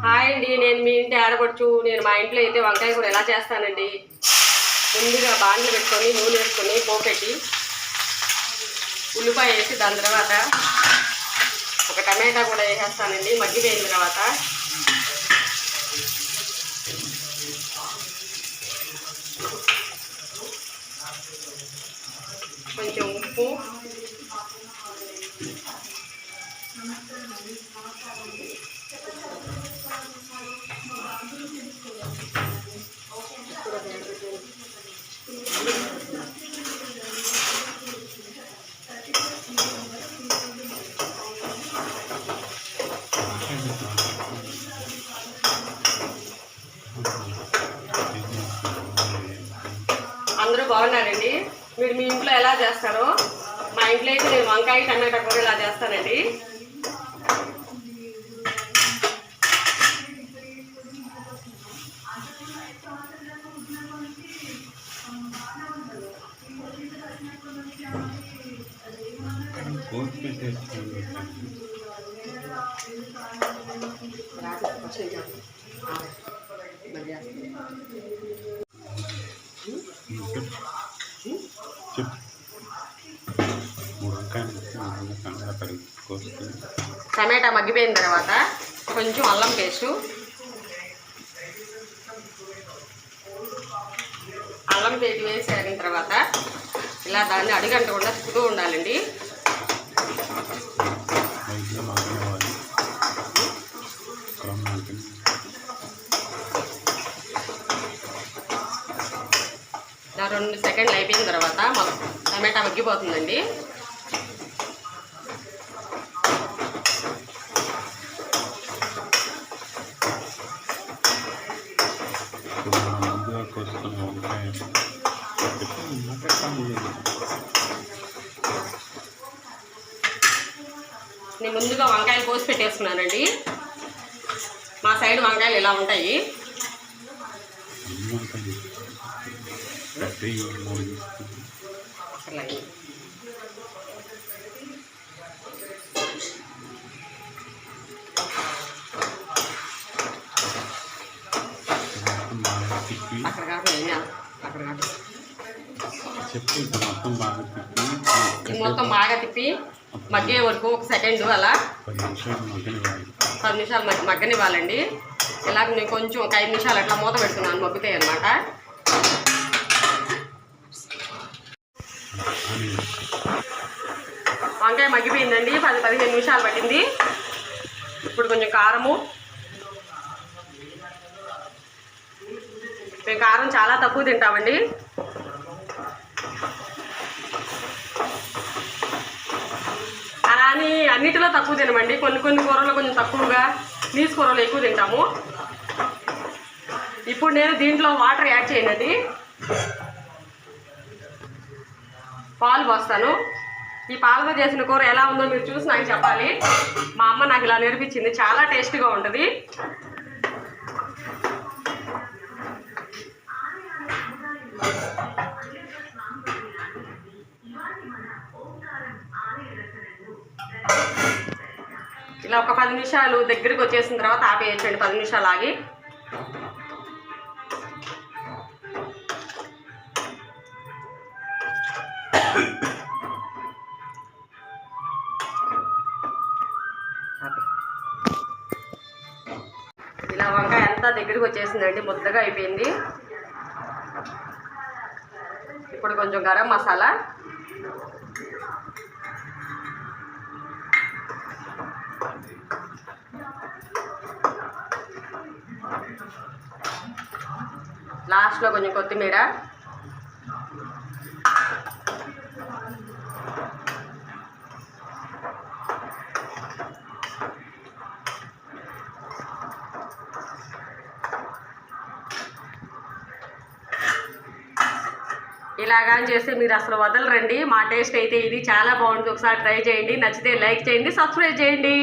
Hi అండి, నేను మీ ఇంటి ఆడపడుచు. నేను మా ఇంట్లో అయితే వంకాయ కూర ఎలా చేస్తానండి. ముందుగా బాండ్లు పెట్టుకొని నూనె వేసుకొని పోపెట్టి ఉల్లిపాయ వేసి దాని తర్వాత ఒక టమాటా కూడా వేసేస్తానండి. మగ్గిపోయిన తర్వాత కొంచెం ఉప్పు, అందరూ బాగున్నారండి. మీరు మీ ఇంట్లో ఎలా చేస్తారో, మా ఇంట్లో అయితే నేను వంకాయ టమాటా కూర ఇలా చేస్తానండి. టమాటా మగ్గిపోయిన తర్వాత కొంచెం అల్లం పేస్టు, అల్లం పేస్ట్ వేసిన తర్వాత ఇలా దాన్ని అడిగంటకుండా తిప్పుతూ ఉండాలండి. ఇలా 2 సెకండ్లు అయిపోయిన తర్వాత టమాటా మగ్గిపోతుందండి. నేను ముందుగా వంకాయలు కోసి పెట్టేసుకున్నానండి. మా సైడ్ వంకాయలు ఇలా ఉంటాయి. అక్కడ కాకుండా మొత్తం బాగా తిప్పి మగ్గే వరకు 1 సెకండ్ అలా 10 నిమిషాలు మగ్గనివ్వాలండి. ఇలాగ నేను కొంచెం ఒక 5 నిమిషాలు అట్లా మూత పెడుతున్నాను, మగ్గుతాయి అన్నమాట. వంకాయ మగ్గిపోయిందండి, 10-15 నిమిషాలు పట్టింది. ఇప్పుడు కొంచెం కారము, మేము కారం చాలా తక్కువ తింటామండి. అలా అని అన్నిటిలో తక్కువ తినమండి. కొన్ని కూరల్లో కొంచెం తక్కువగా, నీసు కూరలో ఎక్కువ తింటాము. ఇప్పుడు నేను దీంట్లో వాటర్ యాడ్ చేయనండి, పాలు పోస్తాను. ఈ పాలతో చేసిన కూర ఎలా ఉందో మీరు చూసి నాకు చెప్పాలి. మా అమ్మ నాకు ఇలా నేర్పించింది, చాలా టేస్ట్గా ఉంటుంది. ఇలా ఒక 10 నిమిషాలు దగ్గరికి వచ్చేసిన తర్వాత ఆపేయచ్చండి. 10 నిమిషాలు ఆగి ఇలా వంకాయ అంతా దగ్గరికి వచ్చేసిందండి, ముద్దగా అయిపోయింది. ఇప్పుడు కొంచెం గరం మసాలా, లాస్ట్లో కొంచెం కొత్తిమీర, ఇలాగా చేస్తే మీరు అసలు వదలరండి. మా టేస్ట్ అయితే ఇది చాలా బాగుంటుంది. ఒకసారి ట్రై చేయండి, నచ్చితే లైక్ చేయండి, సబ్స్క్రైబ్ చేయండి.